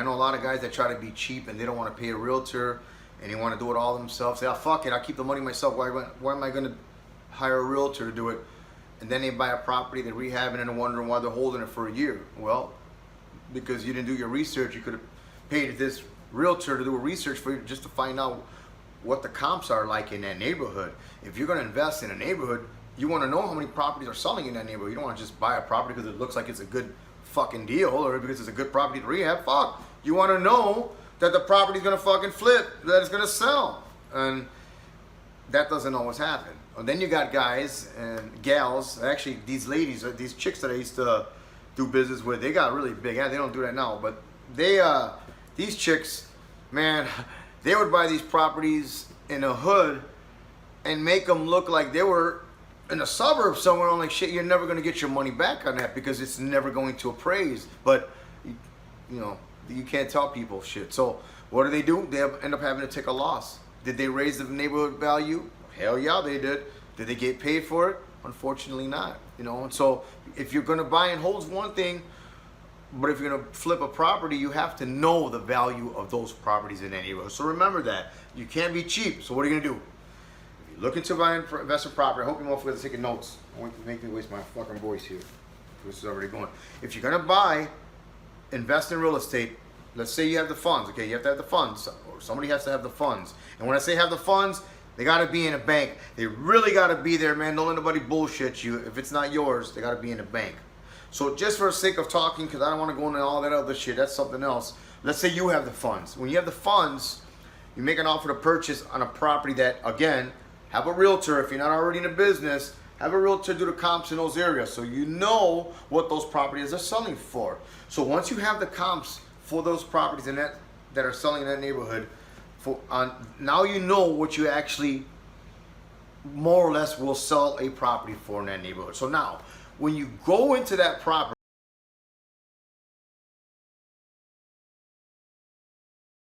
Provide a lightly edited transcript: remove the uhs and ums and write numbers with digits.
I know a lot of guys that try to be cheap and they don't want to pay a realtor and they want to do it all themselves. Say, oh, fuck it, I keep the money myself. Why am I going to hire a realtor to do it? And then they buy a property, they're rehabbing, and they're wondering why they're holding it for a year. Well, because you didn't do your research. You could have paid this realtor to do a research for you just to find out what the comps are like in that neighborhood. If you're going to invest in a neighborhood, you want to know how many properties are selling in that neighborhood. You don't want to just buy a property because it looks like it's a good fucking deal or because it's a good property to rehab. Fuck. You want to know that the property's going to fucking flip, that it's going to sell. And that doesn't always happen. And then you got guys and gals, actually these ladies, these chicks that I used to do business with, they got really big. Yeah, they don't do that now, but they, these chicks, man, they would buy these properties in a hood and make them look like they were in a suburb somewhere. I'm like, shit, you're never going to get your money back on that because it's never going to appraise. But, you know, you can't tell people shit. So what do? They end up having to take a loss. Did they raise the neighborhood value? Hell yeah, they did. Did they get paid for it? Unfortunately not. You know, and so if you're going to buy and hold one thing, but if you're going to flip a property, you have to know the value of those properties in that neighborhood. So remember that. You can't be cheap. So what are you going to do? If you're looking to buy investment property, I hope you motherfuckers are taking notes. I want to make me waste my fucking voice here. This is already going. If you're going to invest in real estate, let's say you have the funds. Okay, you have to have the funds. Or somebody has to have the funds. And when I say have the funds, they got to be in a bank. They really got to be there, man. Don't let nobody bullshit you. If it's not yours, they got to be in a bank. So just for the sake of talking, because I don't want to go into all that other shit, that's something else. Let's say you have the funds. When you have the funds, you make an offer to purchase on a property that, again, have a realtor. If you're not already in a business, have a realtor do the comps in those areas so you know what those properties are selling for. So once you have the comps for those properties in that are selling in that neighborhood, now you know what you actually more or less will sell a property for in that neighborhood. So now, when you go into that property,